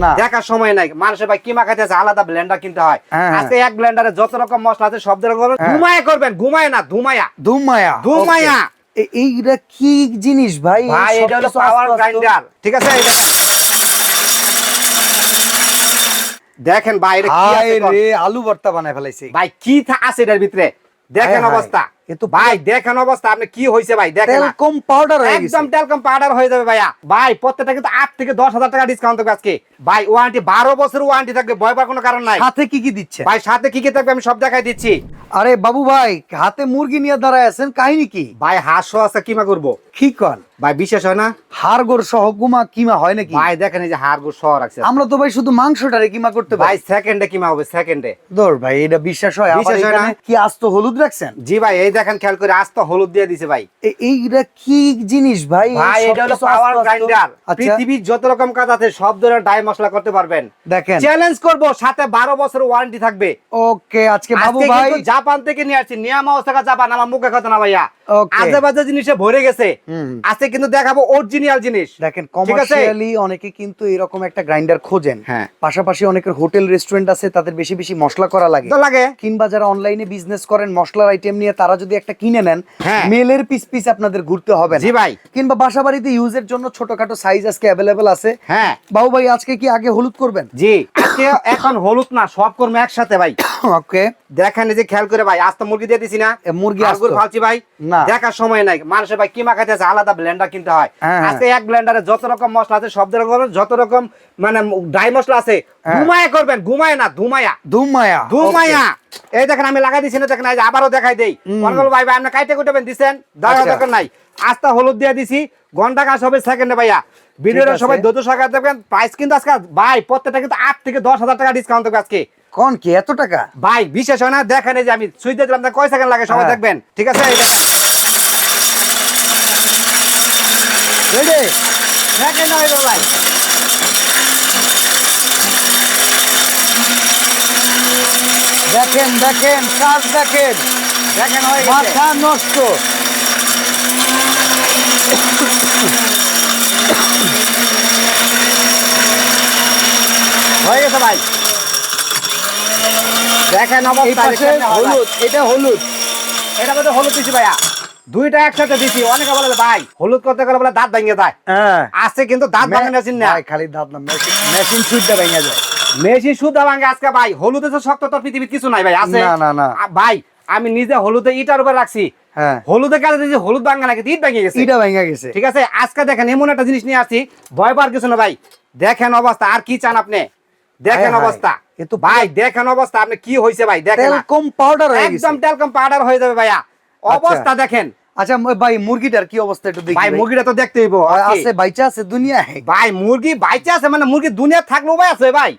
না দেখার সময় নাই। মানুষের ভাই কিমা খাইতেছে আলাদা ব্লেন্ডার কিনতে হয়। আজকে এক ব্লেন্ডারে যত রকম মশলা আছে সব রকম ঘুমায়া করবেন, ঘুমায় না ধুমায়া ধুমায়া ধুমায়া। এইটা কি জিনিস ভাই? ভাই এটা হলো পাওয়ার গ্রাইন্ডার, ঠিক আছে? দেখেন ভাই এটা কি আছে রে, আলু ভর্তা বানায় ফেলাইছে ভাই, কি আছে এটার ভিতরে দেখেন অবস্থা। ভাই দেখেন অবস্থা, আপনি কি হইছে ভাই দেখেন, তেলকম পাউডার হয়ে গেছে, একদম তেলকম পাউডার হয়ে যাবে ভাইয়া। ভাই প্রত্যেকটা কিন্তু 8 থেকে 10,000 টাকা ডিসকাউন্ট থাকবে আজকে ভাই। ওয়ারেন্টি 12 বছর ওয়ারেন্টি থাকবে, ভয় পাওয়ার কোনো কারণ নাই। সাথে কি কি দিচ্ছে ভাই? সাথে কি কি থাকবে আমি সব দেখাই দিচ্ছি। আরে বাবু ভাই, হাতে মুরগি নিয়ে দাঁড়ায় আছেন, কাহিনী কি ভাই? হাঁসও আছে, কিমা করবো কি কন ভাই? বিশেষ হয় না? হাড়গোড় সহ গুমা কিমা হয় নাকি ভাই? দেখেন এই যে হাড়গোড় সহ রাখছে। আমরা তো ভাই শুধু মাংসটারে কিমা করতে ভাই সেকেন্ডে কিমা হবে, সেকেন্ডে। দূর ভাই, এটা বিশ্বাস হয়? আবার বিশ্বাস হয় না? এখানে কি আস্ত হলুদ রাখছেন? জি ভাই, এই দেখেন খেয়াল করে আস্ত হলুদ দিয়ে দিছে ভাই। এইটা কি জিনিস ভাই? ভাই এটা হলো পাওয়ার গ্রাইন্ডার। পৃথিবীর যত রকম কাজ আছে সব ধরনের ডাই মশলা করতে পারবেন। দেখেন চ্যালেঞ্জ করব, সাথে 12 বছর ওয়ারেন্টি থাকবে। ওকে, আজকে বাবু ভাই জাপান থেকে নিয়ে আসছি, নিয়ামা ওসাকা জাপান। আমার মুখে কথা না ভাইয়া, ওকে আজেবাজে জিনিসে ভরে গেছে। আজকে কিন্তু দেখাবো অরিজিনাল জিনিস। দেখেন কমার্শিয়ালি অনেকে কিন্তু এরকম একটা গ্রাইন্ডার খোঁজেন। হ্যাঁ। পাশাপাশি অনেকের হোটেল রেস্টুরেন্ট আছে, তাদের বেশি বেশি মশলা করা লাগে তো লাগে। কিংবা যারা অনলাইনে বিজনেস করেন মশলার আইটেম নিয়ে, তারা যদি একটা কিনে নেন, হ্যাঁ, মেলের পিস পিস আপনাদের ঘুরতে হবে না। জি ভাই। কিংবা বাসাবাড়িতে ইউজের জন্য ছোটখাটো সাইজ আজকে অ্যাভেলেবল আছে। হ্যাঁ বাবু ভাই, আজকে কি আগে হলুদ করবেন? জি, আজকে এখন হলুদ না, সব করবো একসাথে ভাই। ওকে, দেখেন এই যে খেয়াল করে ভাই, আস্ত মুরগি দিয়ে দিছি না, মুরগি আস্ত ফালছি ভাই। না দেখার সময় নাই। মানুষের ভাই কিমা খাইতেছে আলাদা ব্লেন্ডার কিনতে হয়। আজকে এক ব্লেন্ডারে যত রকম মশলা আছে সব রকম, যত রকম মানে ড্রাই মশলা আছে ঘুমায়া করবেন, ঘুমায় না ধুমায়া ধুমায়া ধুমায়া। এই দেখেন আমি লাগাই দিছি না, দেখেন এই যে আবারও দেখাই দেই। অনগল ভাই ভাই আপনি কাইটে কুটাবেন দিছেন, দাঁড়াও দরকার নাই। আস্তা হলুদ দিয়ে দিছি, ঘন্টা কাজ হবে সেকেন্ডে ভাইয়া। ভিডিওটা সবাই দ্রুত সাকার দেখবেন। প্রাইস কিন্তু আজকে ভাই প্রত্যেকটা কিন্তু 8 থেকে 10,000 টাকা ডিসকাউন্ট থাকবে আজকে। কোন কি এত টাকা ভাই? বিশেষ হয় না? দেখেন এই যে আমি সুইচ দিয়ে দিলাম, কয় সেকেন্ড লাগে সবাই দেখবেন, ঠিক আছে? এই দেখেন রেডি, দেখেন না ভাই, দেখেন দেখেন কাজ দেখেন, দেখেন হয়ে গেছে। মাথা নষ্ট। হয়ে গেছে ভাই, দেখেন এই অবস্থা। পাশে হলুদ, এটা হলুদ, এটা মধ্যে হলুদ দিছি ভাইয়া, দুইটা একসাথে দিছি। অনেকে বলে ভাই হলুদ করতে গেলে বলে দাঁত ভেঙে যায়। হ্যাঁ আছে কিন্তু দাঁত ভাঙে মেশিন না ভাই, খালি দাঁত না, মেশিন সুইচটা ভেঙে যায়। মেশিন শুদ্ধ ভাঙে আজকে ভাই। হলুদে তো শক্ত তো পৃথিবীর কিছু নাই ভাই, আছে? না না না ভাই আমি নিজে হলুদে ইটার উপরে রাখছি, হ্যাঁ হলুদে কাজে দিয়েছি, হলুদ ভাঙা নাকি ইট ভেঙে গেছে। এটা ভেঙে গেছে, ঠিক আছে? আজকে দেখেন এমন একটা জিনিস নিয়ে আসছি, ভয় পাওয়ার কিছু না ভাই। দেখেন অবস্থা, আর কি চান আপনি? দেখেন অবস্থা ভাই, দেখেন অবস্থা। আপনি কি হইছে ভাই? দেখেন তেলকম পাউডার হয়ে গেছে, একদম তেলকম পাউডার হয়ে যাবে ভাইয়া। অবস্থা দেখেন। আচ্ছা ভাই, মুরগিটার কি অবস্থা একটু দেখি ভাই। মুরগিটা তো দেখতে হইব, আছে বাইচা আছে দুনিয়ায় ভাই। মুরগি বাইচে আছে মানে মুরগি দুনিয়া থাকলেও ভাই আছে ভাই।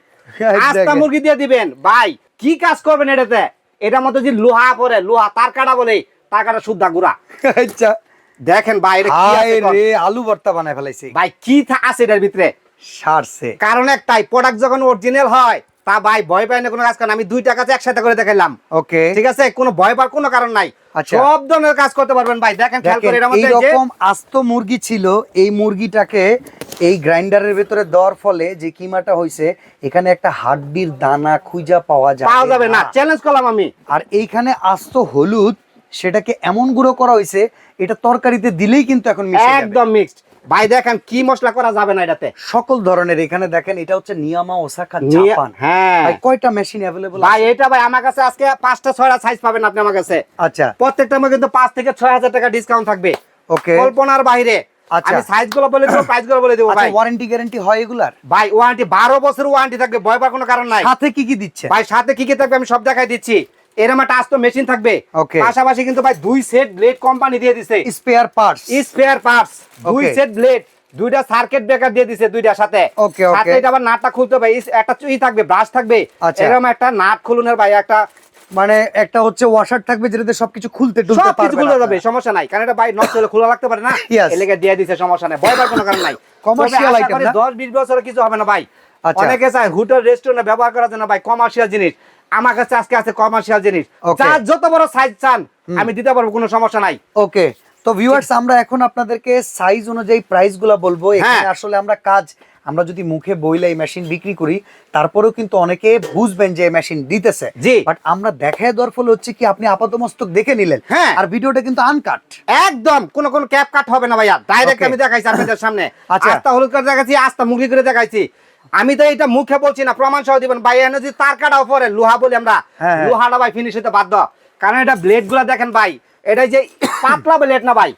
আস্তা মুরগি দিয়ে দিবেন ভাই, কি কাজ করবেন এটাতে? এটার মধ্যে যে লোহা পরে, লোহা তার কাটা বলে, তার কাটা শুদ্ধা গুড়া। আচ্ছা দেখেন ভাই এটা কি আছে রে, আলু ভর্তা বানায় ফেলাইছে ভাই। কি আছে এটার ভিতরে? সারছে। কারণ একটাই, প্রোডাক্ট যখন অরিজিনাল হয় তা ভাই ভয় পায় না কোনো কাজ। কারণ আমি দুইটা কাজ একসাথে করে দেখাইলাম, ওকে ঠিক আছে? কোনো ভয় পাওয়ার কোনো কারণ নাই, সব ধরনের কাজ করতে পারবেন ভাই। দেখেন খেয়াল করে, এর মধ্যে এইরকম আস্ত মুরগি ছিল, এই মুরগিটাকে এই গ্রাইন্ডারের ভিতরে দেওয়ার ফলে যে কিমাটা হইছে, এখানে একটা হাড্ডির দানা খুঁজা পাওয়া যাবে না। চ্যালেঞ্জ করলাম আমি। আর এইখানে আস্ত হলুদ, সেটাকে এমন গুঁড়ো করা হইছে, এটা তরকারিতে দিলেই কিন্তু এখন মিশে যাবে, একদম মিক্সড ভাই। দেখেন কি মশলা করা যাবে না এটাতে, সকল ধরনের। এখানে দেখেন এটা হচ্ছে নিয়ামা ওসাকা জাপান। হ্যাঁ ভাই, কয়টা মেশিন अवेलेबल ভাই? এটা ভাই আমার কাছে আজকে 5টা 6টা সাইজ পাবেন আপনি আমার কাছে। আচ্ছা, প্রত্যেকটার মধ্যে কিন্তু 5 থেকে 6,000 টাকা ডিসকাউন্ট থাকবে, ওকে, কল্পনার বাইরে। আচ্ছা, আমি সাইজগুলো বলে দেব, প্রাইসগুলো বলে দেব ভাই। ওয়ারেন্টি গ্যারান্টি হয় এগুলার? ভাই ওয়ারেন্টি 12 বছর ওয়ারেন্টি থাকবে, ভয় পাওয়ার কোনো কারণ নাই। সাথে কি কি দিচ্ছে ভাই? সাথে কি কি থাকবে আমি সব দেখাই দিচ্ছি। এরকম একটা আস্ত মেশিন থাকবে, ওকে। পাশাপাশি কিন্তু ভাই 2 সেট ব্লেড কোম্পানি দিয়ে দিছে, স্পেয়ার পার্টস, 2 সেট ব্লেড, দুইটা সার্কিট ব্রেকার দিয়ে দিছে, দুইটার সাথে। ওকে ওকে, সাথে এটা আবার নাটটা খুলতে ভাই একটা চুই থাকবে, ব্রাশ থাকবে। এরকম একটা নাট খুলুনের ভাই একটা, মানে একটা হচ্ছে ওয়াশার থাকবে যেটাতে সবকিছু খুলতে টুলতে পারবে, সবকিছু খুলে যাবে, সমস্যা নাই। কারণ এটা ভাই নষ্ট হলে খোলা লাগতে পারে না, এলাকা দিয়ে দিছে, সমস্যা নাই, ভয় পাওয়ার কোনো কারণ নাই। কমার্শিয়াল আইটেম না, 10-20 বছর কিছু হবে না ভাই। অনেকে চায় হোটেল রেস্টুরেন্টে ব্যবহার করার জন্য ভাই কমার্শিয়াল জিনিস। আমার কাছে আজকে আছে কমার্শিয়াল জিনিস, যার যত বড় সাইজ চান আমি দিতে পারবো, কোনো সমস্যা নাই। ওকে, তো ভিউয়ার্স আমরা এখন আপনাদেরকে সাইজ অনুযায়ী প্রাইস গুলা বলবো। এখানে আসলে আমরা কাজ আমরা যদি মুখে বইলে এই মেশিন বিক্রি করি তারপরেও কিন্তু অনেকে বুঝবেন যে মেশিন দিতেছে, জি। বাট আমরা দেখায় দেওয়ার ফলে হচ্ছে কি আপনি আপাতমস্তক দেখে নিলেন, হ্যাঁ। আর ভিডিওটা কিন্তু আনকাট। একদম কোন ক্যাপ কাট হবে না ভাইয়া, ডাইরেক্ট Okay. আমি দেখাইছি আপনাদের সামনে। আচ্ছা। আস্তা হলুদ করে দেখাইছি, আস্তা মুখি করে দেখাইছি। আমি তো এটা মুখে বলছি না, প্রমাণ সহ দিবেন ভাই। এনে যদি তার কাটাও পরে লোহা বলি আমরা, হ্যাঁ, হ্যাঁ। লোহাটা ভাই ফিনিশ হতে বাধ্য, কারণ এটা ব্লেড গুলা দেখেন ভাই, এটা যে পাতলা ব্লেড না ভাই,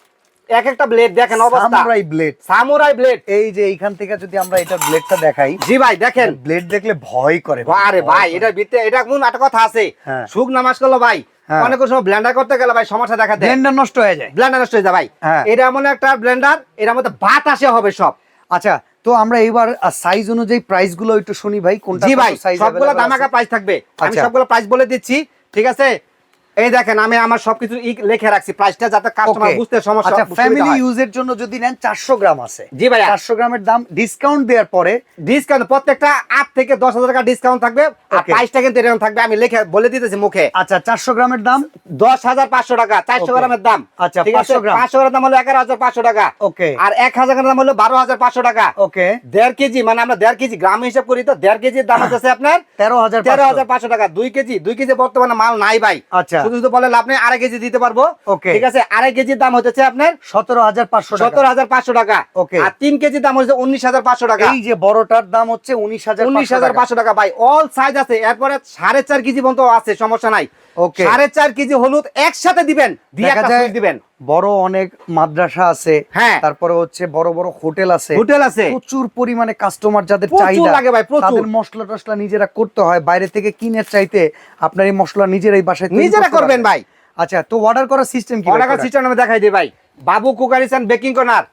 এক একটা ব্লেড দেখেন অবস্থা, সামুরাই ব্লেড, সামুরাই ব্লেড। এই যে এইখান থেকে যদি আমরা এটার ব্লেডটা দেখাই, জি ভাই দেখেন, ব্লেড দেখলে ভয় করে। আরে ভাই এটার ভিতরে এটা কোন একটা কথা আছে, হ্যাঁ। সুখ নামাজ করলো ভাই, হ্যাঁ। অনেক সময় ব্লেন্ডার করতে গেলে ভাই সমস্যা দেখা দেয়, ব্লেন্ডার নষ্ট হয়ে যায়। ব্লেন্ডার নষ্ট হয়ে যায় ভাই। হ্যাঁ। এটা এমন একটা ব্লেন্ডার, এটার মধ্যে বাতাসে হবে সব। আচ্ছা, তো আমরা এবার সাইজ অনুযায়ী প্রাইস গুলো একটু শুনি ভাই, কোনটা জি ভাই, সাইজ সবগুলো দামাকা প্রাইস থাকবে, আমি আচ্ছা। সবগুলো প্রাইস বলে দিচ্ছি, ঠিক আছে? এই দেখেন আমি আমার সবকিছু লিখে রাখছি প্রাইসটা, যাতে কাস্টমার বুঝতে সমস্যা। আচ্ছা, ফ্যামিলি সুবিধা হয়। ইউজের জন্য যদি নেন 400 গ্রাম আছে। জি ভাইয়া। 400 গ্রামের দাম ডিসকাউন্ট দেওয়ার পরে ডিসকাউন্ট প্রত্যেকটা 8 থেকে 10,000 টাকা ডিসকাউন্ট থাকবে, আর Okay. প্রাইসটা কিন্তু এরকম থাকবে, আমি লিখে বলে দিতেছি মুখে। আচ্ছা 400 গ্রামের দাম 10,500 টাকা 400 Okay. গ্রামের দাম। আচ্ছা, ঠিক আছে? 500 গ্রাম। 500 গ্রামের দাম হলো 11,500 টাকা। ওকে আর 1000 গ্রামের দাম হলো 12,500 টাকা। ওকে 1.5 কেজি, মানে আমরা 1.5 কেজি গ্রাম হিসাব করি, তো 1.5 কেজির দাম হচ্ছে আপনার 13,500 13,500 টাকা। 2 কেজি বর্তমানে মাল নাই ভাই। আচ্ছা। শুধু বলে লাভ নেই, 2.5 কেজি দিতে পারবো। Okay. ঠিক আছে, 2.5 কেজির দাম হচ্ছে আপনার 17,500 টাকা। 17,500 টাকা। Okay. আর 3 কেজির দাম হচ্ছে 19,500 টাকা। এই যে বড়টার দাম হচ্ছে 19,500 টাকা। 19,500 টাকা ভাই, অল সাইজ আছে। এরপরে 4.5 কেজি পর্যন্ত আছে, সমস্যা নাই। Okay. 4.5 কেজি হলুদ একসাথে দিবেন, দিয়ে দেখা একটা যায় সুইচ দিবেন। বড় অনেক মাদ্রাসা আছে, হ্যাঁ। তারপরে হচ্ছে বড় বড় হোটেল আছে, হোটেল আছে, প্রচুর পরিমাণে কাস্টমার যাদের প্রচুর চাহিদা লাগে ভাই, প্রচুর। তাদের মশলা টশলা নিজেরা করতে হয়, বাইরে থেকে কিনের চাইতে আপনার এই মশলা নিজেরাই বাসায় তৈরি নিজেরা করতে করবেন পারবেন। ভাই। আচ্ছা, তো অর্ডার করার সিস্টেম কি? অর্ডার সিস্টেম আমি দেখাই দিই ভাই। বাবু কুকারিস এন্ড বেকিং কর্নার,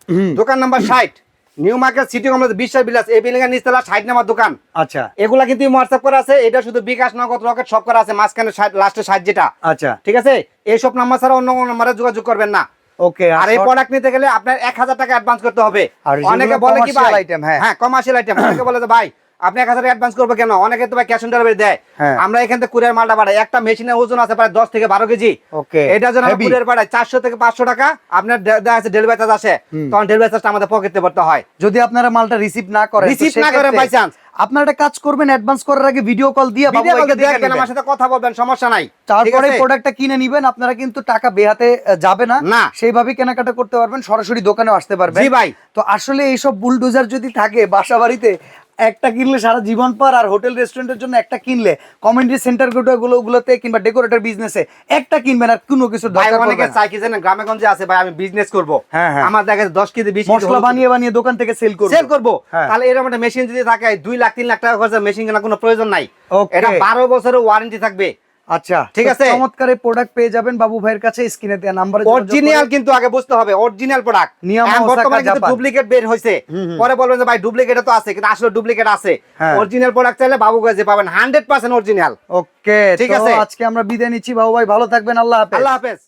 দোকান number 60, new market city complex, বিশ্বাস বিলাস, এই বিল্ডিং এর নিচতলা 60 নাম্বার দোকান। আচ্ছা এগুলা কিন্তু হোয়াটসঅ্যাপ করা আছে, এটা শুধু বিকাশ, নগদ, রকেট সব করা আছে, মাঝখানে লাস্টে 60 যেটা। আচ্ছা ঠিক আছে, এইসব নাম্বার ছাড়া অন্য কোনো নাম্বারে যোগাযোগ করবেন না। ওকে। আর এই প্রোডাক্ট নিতে গেলে আপনার 1000 টাকা অ্যাডভান্স করতে হবে। আর যেগুলো অনেকে বলে কি ভাই, commercial item, হ্যাঁ। হ্যাঁ কমার্শিয়াল আইটেম, অনেকে বলে যে ভাই আপনি 1000 অ্যাডভান্স করবে কেন? অনেকে তো ভাই ক্যাশ অন ডেলিভারি দেয়। হ্যাঁ। আমরা এখান থেকে কুরিয়ার মালটা পাঠাই, একটা মেশিনের ওজন আছে প্রায় 10 থেকে 12 কেজি। Okay, এটা যেন heavy। কুরিয়ার পাঠাই 400 থেকে 500 টাকা, আপনার দেখা যাচ্ছে ডেলিভারি চার্জ আসে, তখন ডেলিভারি চার্জটা আমাদের পকেটে পড়তে হয়। যদি আপনারা মালটা রিসিভ না করেন, তো Receive না সেক্ষেত্রে করেন by chance, আপনারা একটা কাজ করবেন, অ্যাডভান্স করার আগে ভিডিও কল দিয়ে বাবু ভিডিও ভাইকে কলে দেখে দেখবেন, নেবেন। আমার সাথে কথা বলবেন, সমস্যা নাই। ঠিক তারপরে আছে? প্রোডাক্টটা কিনে নিবেন, আপনারা কিন্তু টাকা বেহাতে যাবে না, না। সেইভাবেই কেনাকাটা করতে পারবেন, সরাসরি দোকানেও আসতে পারবেন। জি ভাই। তো আসলে এইসব বুলডোজার যদি থাকে বাসা বাড়িতে, একটা কিনলে সারা জীবন পর, আর হোটেল রেস্টুরেন্টের জন্য একটা কিনলে, কমিউনিটি সেন্টার গুলোতে কিংবা ডেকোরেটর বিজনেসে একটা কিনবেন, আর কোনো কিছু ভাই দরকার অনেকে পড়বে না। চাই কি জানেন, গ্রামে গঞ্জে আছে ভাই আমি বিজনেস করব, হ্যাঁ, হ্যাঁ। আমার দেখা যাচ্ছে 10 কেজি 20 কেজি মশলা বানিয়ে বানিয়ে দোকান থেকে সেল করবে, সেল করবো, হ্যাঁ। তাহলে এরকম একটা মেশিন যদি থাকে 2 লাখ 3 লাখ টাকা খরচা, মেশিন কেনার কোনো প্রয়োজন নাই। Okay। এটা 12 বছরের ওয়ারেন্টি থাকবে। আচ্ছা ঠিক তো আছে। চমৎকার এই প্রোডাক্ট পেয়ে যাবেন বাবু ভাইয়ের কাছে, স্ক্রিনে দেওয়া নাম্বারে অরিজিনাল কিন্তু আগে বুঝতে হবে, অরিজিনাল প্রোডাক্ট। নিয়ামা ওসাকা, বর্তমানে কিন্তু জাপান। ডুপ্লিকেট বের হইছে, পরে বলবেন যে ভাই ডুপ্লিকেট তো আছে, কিন্তু আসলে ডুপ্লিকেট আছে। হ্যাঁ। অরিজিনাল প্রোডাক্ট চাইলে বাবু কাছে পাবেন 100% অরিজিনাল। ওকে, ঠিক তো আছে। আজকে আমরা বিদায় নিচ্ছি বাবু ভাই, ভালো থাকবেন, আল্লাহ হাফেজ। আল্লাহ হাফেজ।